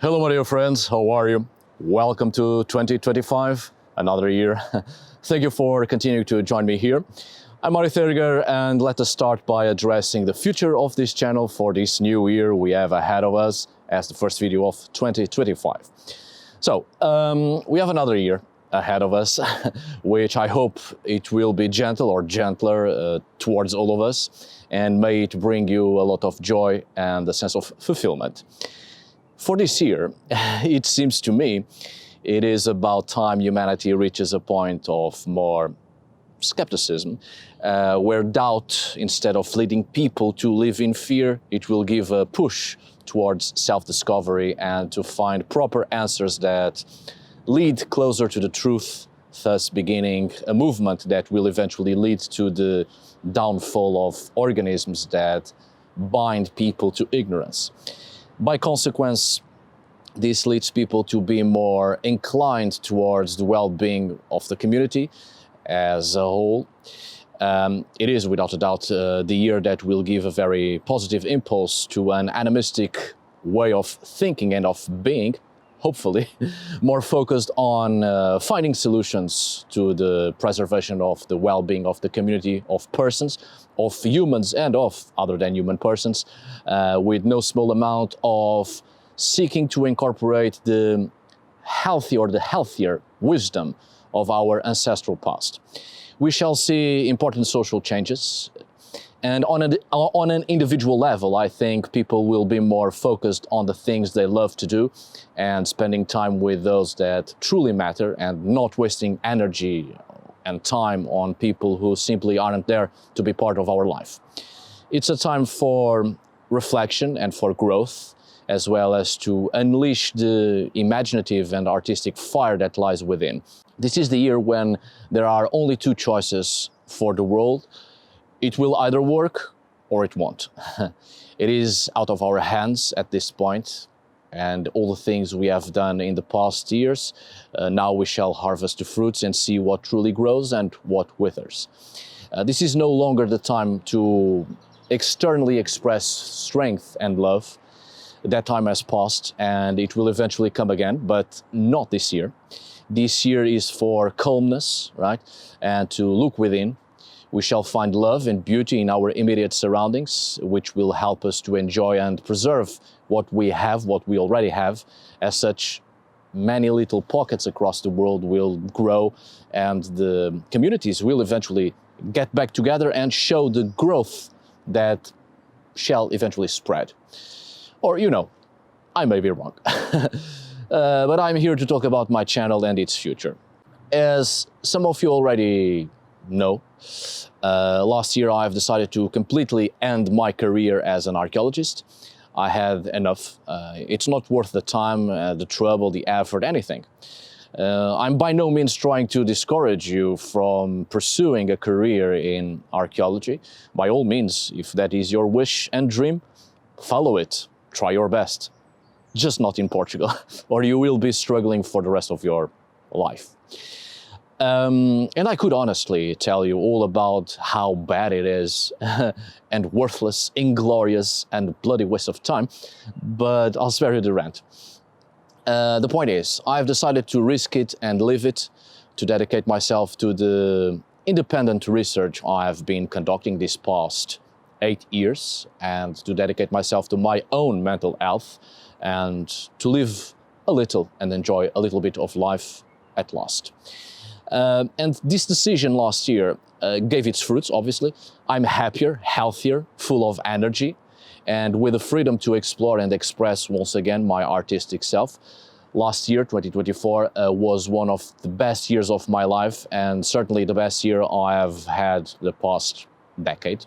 Hello my dear friends, how are you? Welcome to 2025, another year. Thank you for continuing to join me here. I'm Arith Härger, and let us start by addressing the future of this channel for this new year we have ahead of us as the first video of 2025. So, we have another year ahead of us, which I hope it will be gentle or gentler towards all of us, and may it bring you a lot of joy and a sense of fulfillment. For this year, it seems to me, it is about time humanity reaches a point of more skepticism, where doubt, instead of leading people to live in fear, it will give a push towards self-discovery and to find proper answers that lead closer to the truth, thus beginning a movement that will eventually lead to the downfall of organisms that bind people to ignorance. By consequence, this leads people to be more inclined towards the well-being of the community as a whole. It is without a doubt the year that will give a very positive impulse to an animistic way of thinking and of being, hopefully, more focused on finding solutions to the preservation of the well-being of the community of persons, of humans and of other than human persons, with no small amount of seeking to incorporate the healthy or the healthier wisdom of our ancestral past. We shall see important social changes, and on an individual level, I think people will be more focused on the things they love to do and spending time with those that truly matter and not wasting energy and time on people who simply aren't there to be part of our life. It's a time for reflection and for growth, as well as to unleash the imaginative and artistic fire that lies within. This is the year when there are only two choices for the world. It will either work or it won't. It is out of our hands at this point, and all the things we have done in the past years, now we shall harvest the fruits and see what truly grows and what withers. This is no longer the time to externally express strength and love. That time has passed, and it will eventually come again, but not this year. This year is for calmness, right? And to look within. We shall find love and beauty in our immediate surroundings, which will help us to enjoy and preserve what we have, what we already have. As such, many little pockets across the world will grow, and the communities will eventually get back together and show the growth that shall eventually spread. Or, you know, I may be wrong. But I'm here to talk about my channel and its future. As some of you already know, last year I've decided to completely end my career as an archaeologist. I had enough. It's not worth the time, the trouble, the effort, anything. I'm by no means trying to discourage you from pursuing a career in archaeology. By all means, if that is your wish and dream, follow it. Try your best. Just not in Portugal, or you will be struggling for the rest of your life. And I could honestly tell you all about how bad it is and worthless, inglorious, and bloody waste of time, but I'll spare you the rant. The point is, I've decided to risk it and live it, to dedicate myself to the independent research I've been conducting this past 8 years, and to dedicate myself to my own mental health and to live a little and enjoy a little bit of life at last. And this decision last year gave its fruits, obviously. I'm happier, healthier, full of energy, and with the freedom to explore and express once again my artistic self. Last year, 2024, was one of the best years of my life, and certainly the best year I have had the past decade.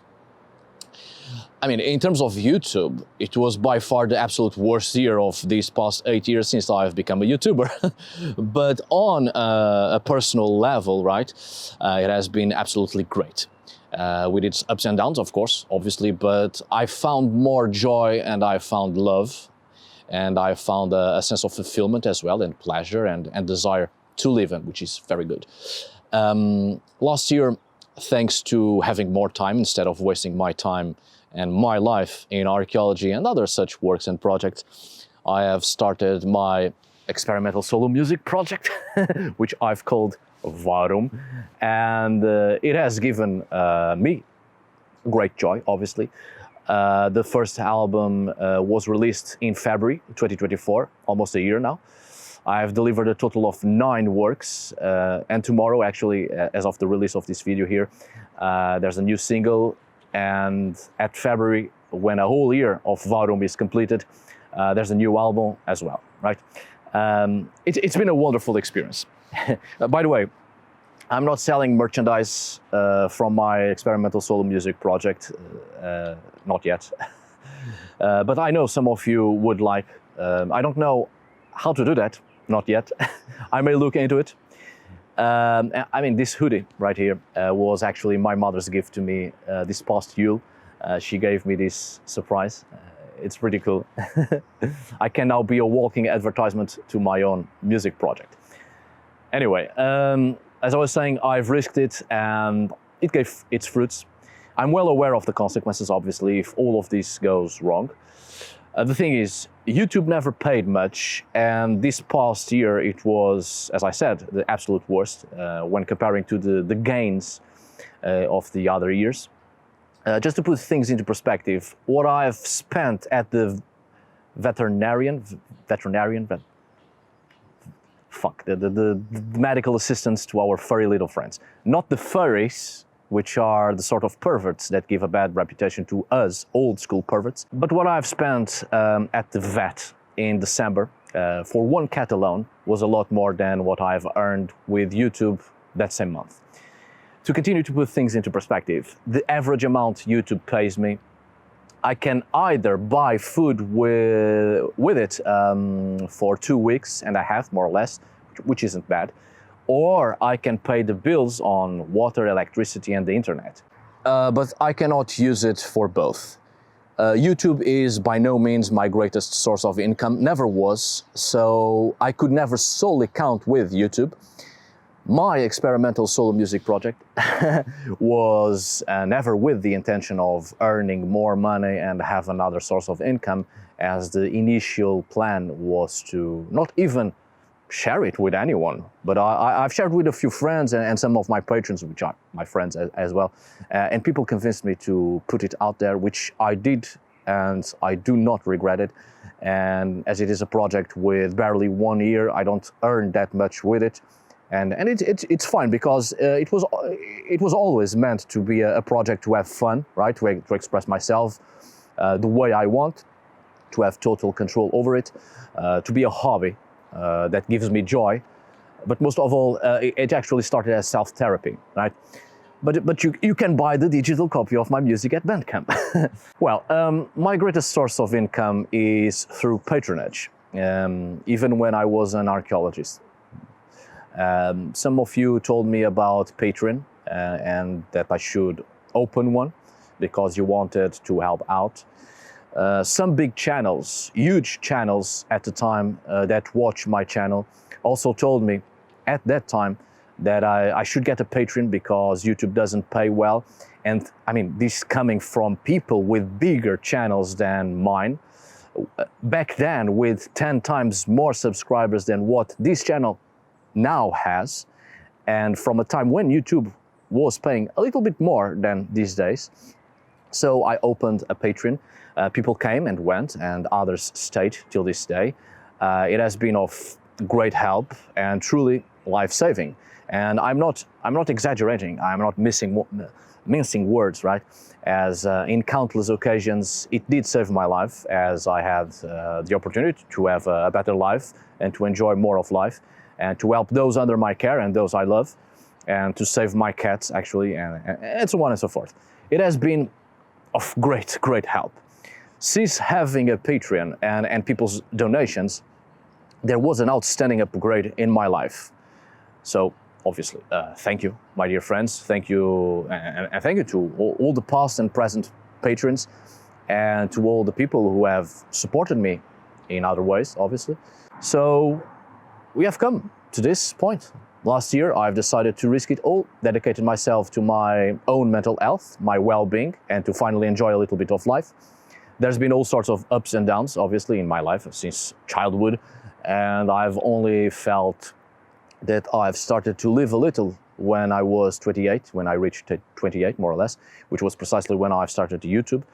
I mean, in terms of YouTube, it was by far the absolute worst year of these past 8 years since I've become a YouTuber. But on a personal level, right, it has been absolutely great. With its ups and downs, of course, obviously, but I found more joy, and I found love, and I found a sense of fulfillment as well, and pleasure and desire to live in, which is very good. Last year, thanks to having more time instead of wasting my time and my life in archaeology and other such works and projects, I have started my experimental solo music project, which I've called VAR UMN, and it has given me great joy, obviously. The first album was released in February 2024, almost a year now. I have delivered a total of 9 works, and tomorrow, actually, as of the release of this video here, there's a new single, and at February, when a whole year of VAR UMN is completed, there's a new album as well, right? It's been a wonderful experience. By the way, I'm not selling merchandise from my experimental solo music project, not yet. But I know some of you would like. I don't know how to do that, not yet. I may look into it. I mean, this hoodie right here was actually my mother's gift to me this past Yule. She gave me this surprise. It's pretty cool. I can now be a walking advertisement to my own music project. Anyway, as I was saying, I've risked it and it gave its fruits. I'm well aware of the consequences, obviously, if all of this goes wrong. The thing is, YouTube never paid much, and this past year it was, as I said, the absolute worst when comparing to the gains of the other years. Just to put things into perspective, what I've spent at the the medical assistants to our furry little friends. Not the furries, which are the sort of perverts that give a bad reputation to us, old school perverts. But what I've spent at the vet in December for one cat alone was a lot more than what I've earned with YouTube that same month. To continue to put things into perspective, the average amount YouTube pays me, I can either buy food with it for 2 weeks and a half, more or less, which isn't bad, or I can pay the bills on water, electricity, and the internet. But I cannot use it for both. YouTube is by no means my greatest source of income, never was, so I could never solely count with YouTube. My experimental solo music project was never with the intention of earning more money and have another source of income, as the initial plan was to not even share it with anyone. But I've shared with a few friends and some of my patrons, which are my friends as well, and people convinced me to put it out there, which I did, and I do not regret it. And as it is a project with barely 1 year, I don't earn that much with it. And it's fine, because it was always meant to be a project to have fun, right? To express myself the way I want, to have total control over it, to be a hobby that gives me joy. But most of all, it actually started as self-therapy, right? But you can buy the digital copy of my music at Bandcamp. Well, my greatest source of income is through patronage, even when I was an archaeologist. Some of you told me about Patron and that I should open one because you wanted to help out. Some big channels, huge channels at the time that watch my channel also told me at that time that I should get a Patron because YouTube doesn't pay well. And I mean, this coming from people with bigger channels than mine, back then with 10 times more subscribers than what this channel now has, and from a time when YouTube was paying a little bit more than these days. So I opened a Patreon. People came and went, and others stayed till this day. It has been of great help and truly life-saving. And I'm not exaggerating. I'm not mincing words, right? As in countless occasions, it did save my life, as I had the opportunity to have a better life and to enjoy more of life, and to help those under my care and those I love, and to save my cats, actually, and so on and so forth. It has been of great help. Since having a Patreon and people's donations, there was an outstanding upgrade in my life. So, obviously, thank you, my dear friends. Thank you, and thank you to all the past and present patrons, and to all the people who have supported me in other ways, obviously. So, we have come to this point. Last year, I've decided to risk it all, dedicated myself to my own mental health, my well-being, and to finally enjoy a little bit of life. There's been all sorts of ups and downs, obviously, in my life since childhood, and I've only felt that I've started to live a little when I was 28, when I reached 28, more or less, which was precisely when I started YouTube,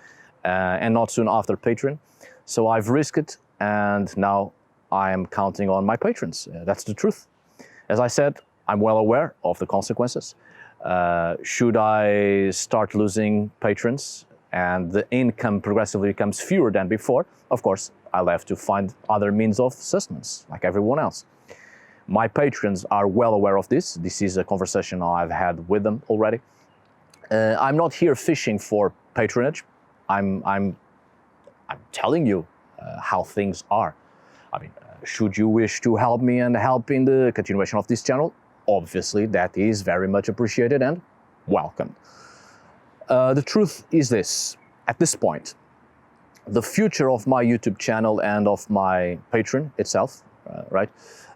and not soon after Patreon. So I've risked it, and now I am counting on my patrons. That's the truth. As I said, I'm well aware of the consequences. Should I start losing patrons and the income progressively becomes fewer than before, of course, I'll have to find other means of sustenance, like everyone else. My patrons are well aware of this. This is a conversation I've had with them already. I'm not here fishing for patronage. I'm telling you how things are. I mean, should you wish to help me and help in the continuation of this channel, obviously that is very much appreciated and welcome. The truth is this, at this point, the future of my YouTube channel and of my Patreon itself, right,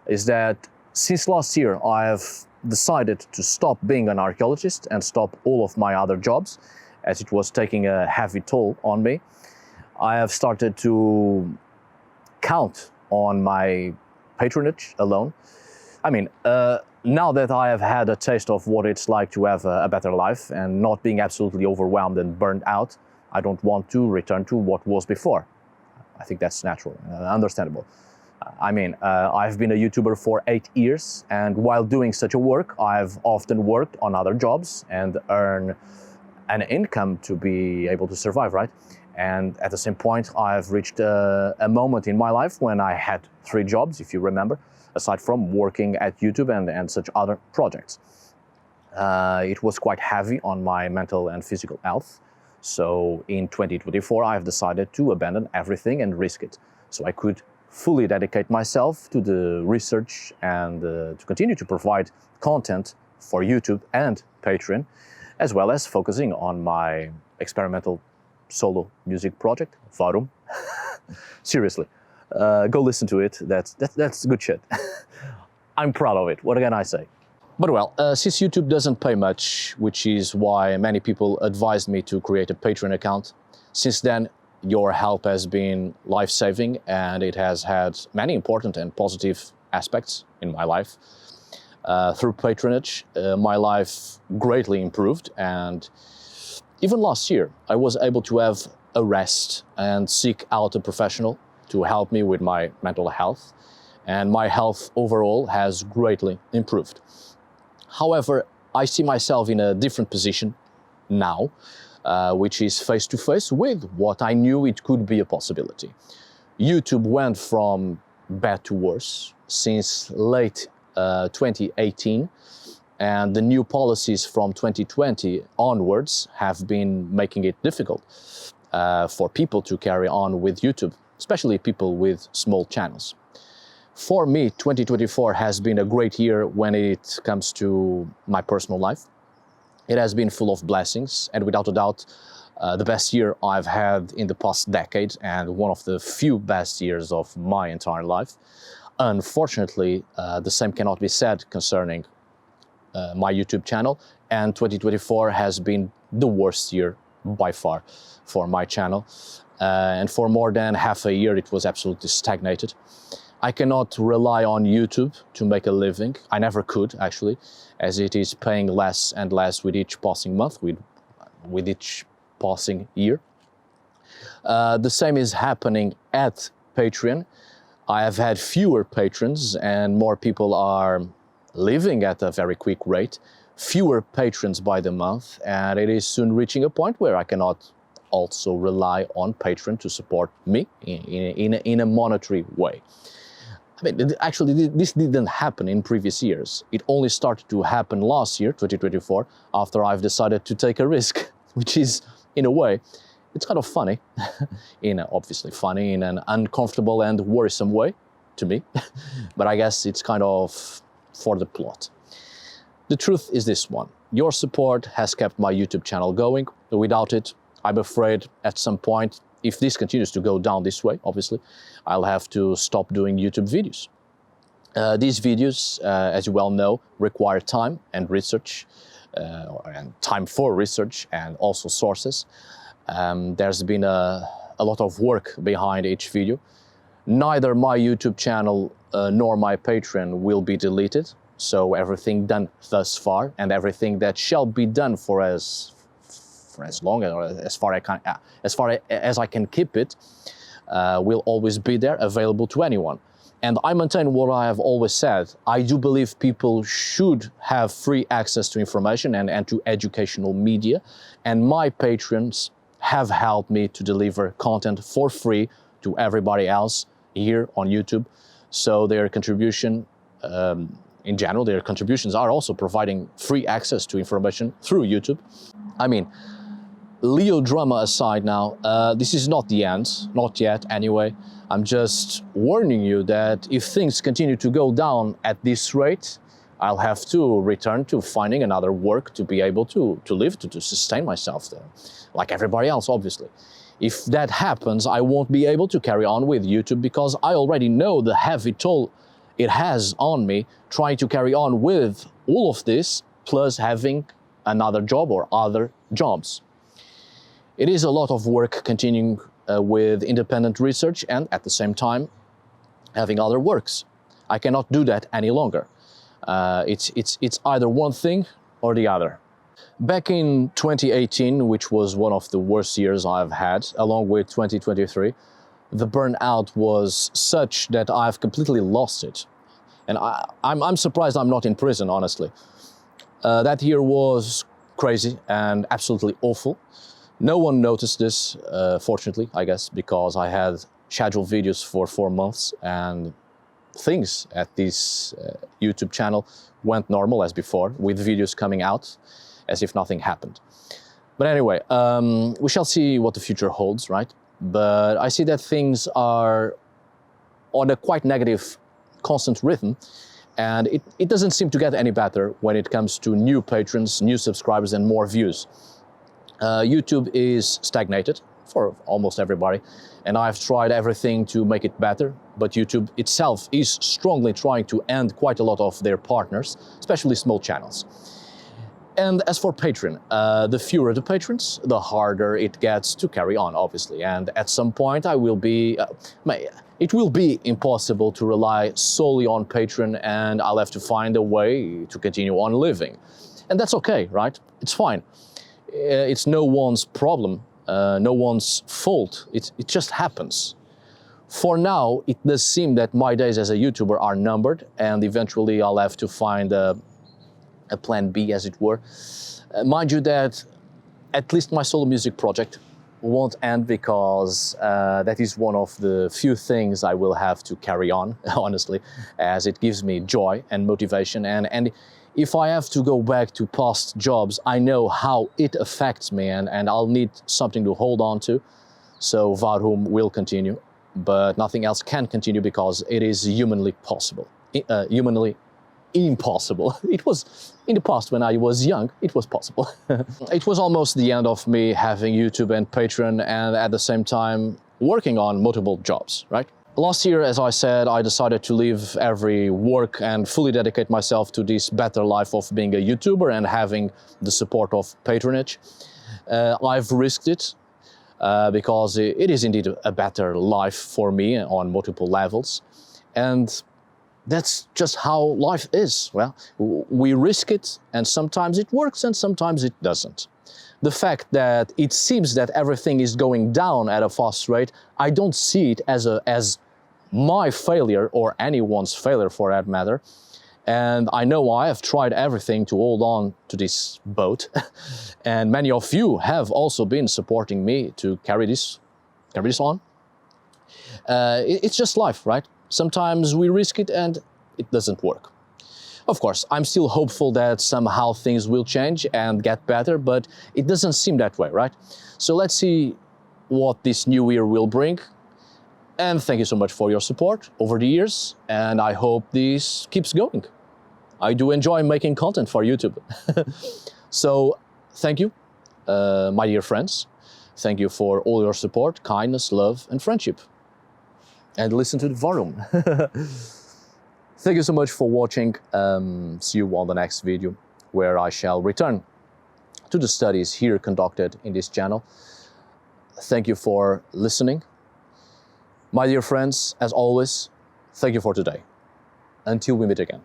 is that since last year I have decided to stop being an archaeologist and stop all of my other jobs, as it was taking a heavy toll on me. I have started to count on my patronage alone. I mean, now that I have had a taste of what it's like to have a better life and not being absolutely overwhelmed and burned out, I don't want to return to what was before. I think that's natural and understandable. I mean, I've been a YouTuber for 8 years, and while doing such a work, I've often worked on other jobs and earn an income to be able to survive, right? And at the same point, I've reached a moment in my life when I had 3 jobs, if you remember, aside from working at YouTube and such other projects. It was quite heavy on my mental and physical health. So in 2024, I've decided to abandon everything and risk it, so I could fully dedicate myself to the research and to continue to provide content for YouTube and Patreon, as well as focusing on my experimental solo music project, VAR UMN. Seriously, go listen to it. That's good shit. I'm proud of it. What can I say? But well, since YouTube doesn't pay much, which is why many people advised me to create a Patreon account, since then your help has been life-saving, and it has had many important and positive aspects in my life. Through patronage, my life greatly improved, and even last year I was able to have a rest and seek out a professional to help me with my mental health, and my health overall has greatly improved. However, I see myself in a different position now, which is face-to-face with what I knew it could be a possibility. YouTube went from bad to worse since late 2018, and the new policies from 2020 onwards have been making it difficult for people to carry on with YouTube, especially people with small channels. For me, 2024 has been a great year when it comes to my personal life. It has been full of blessings, and without a doubt, the best year I've had in the past decade, and one of the few best years of my entire life. Unfortunately, the same cannot be said concerning my YouTube channel, and 2024 has been the worst year by far for my channel. And for more than half a year, it was absolutely stagnated. I cannot rely on YouTube to make a living. I never could, actually, as it is paying less and less with each passing month, with each passing year. The same is happening at Patreon. I have had fewer patrons, and more people are living at a very quick rate. Fewer patrons by the month, and it is soon reaching a point where I cannot also rely on Patreon to support me in a monetary way. I mean, actually, this didn't happen in previous years. It only started to happen last year, 2024, after I've decided to take a risk, which is, in a way, it's kind of funny, obviously funny in an uncomfortable and worrisome way to me, but I guess it's kind of for the plot. The truth is this one: your support has kept my YouTube channel going. Without it, I'm afraid at some point, if this continues to go down this way, obviously, I'll have to stop doing YouTube videos. These videos, as you well know, require time and research, and time for research and also sources. There's been a a lot of work behind each video. Neither my YouTube channel nor my Patreon will be deleted. So everything done thus far and everything that shall be done for as long or as far as I can keep it will always be there, available to anyone. And I maintain what I have always said. I do believe people should have free access to information and to educational media. And my patrons have helped me to deliver content for free to everybody else here on YouTube. So their contribution, in general, their contributions are also providing free access to information through YouTube. I mean, Leo drama aside now, this is not the end, not yet anyway. I'm just warning you that if things continue to go down at this rate, I'll have to return to finding another work to be able to live, to sustain myself there, like everybody else, obviously. If that happens, I won't be able to carry on with YouTube because I already know the heavy toll it has on me trying to carry on with all of this, plus having another job or other jobs. It is a lot of work continuing with independent research and at the same time having other works. I cannot do that any longer. It's either one thing or the other. Back in 2018, which was one of the worst years I've had, along with 2023, the burnout was such that I've completely lost it. And I'm surprised I'm not in prison, honestly. That year was crazy and absolutely awful. No one noticed this, fortunately, I guess, because I had scheduled videos for 4 months and things at this YouTube channel went normal as before, with videos coming out as if nothing happened. But anyway, we shall see what the future holds, right? But I see that things are on a quite negative, constant rhythm, and it doesn't seem to get any better when it comes to new patrons, new subscribers, and more views. YouTube is stagnated for almost everybody, and I've tried everything to make it better, but YouTube itself is strongly trying to end quite a lot of their partners, especially small channels. And as for Patreon, the fewer the patrons, the harder it gets to carry on, obviously. And at some point, it will be impossible to rely solely on Patreon, and I'll have to find a way to continue on living. And that's okay, right? It's fine. It's no one's problem, no one's fault. It just happens. For now, it does seem that my days as a YouTuber are numbered, and eventually I'll have to find a plan B, as it were. Mind you that at least my solo music project won't end, because that is one of the few things I will have to carry on, honestly, as it gives me joy and motivation. And if I have to go back to past jobs, I know how it affects me, and I'll need something to hold on to. So VAR UMN will continue, but nothing else can continue because it is humanly possible, humanly impossible. It was in the past when I was young, it was possible. It was almost the end of me having YouTube and Patreon and at the same time working on multiple jobs, right? Last year, as I said, I decided to leave every work and fully dedicate myself to this better life of being a YouTuber and having the support of patronage. I've risked it because it is indeed a better life for me on multiple levels. And that's just how life is. Well, we risk it, and sometimes it works and sometimes it doesn't. The fact that it seems that everything is going down at a fast rate, I don't see it as my failure or anyone's failure for that matter. And I know I have tried everything to hold on to this boat. And many of you have also been supporting me to carry this on. It's just life, right? Sometimes we risk it and it doesn't work. Of course, I'm still hopeful that somehow things will change and get better, but it doesn't seem that way, right? So let's see what this new year will bring. And thank you so much for your support over the years, and I hope this keeps going. I do enjoy making content for YouTube. So thank you, my dear friends. Thank you for all your support, kindness, love, and friendship. And listen to the VAR UMN. Thank you so much for watching. See you on the next video, where I shall return to the studies here conducted in this channel. thank you for listening. My dear friends, as always, thank you for today. Until we meet again.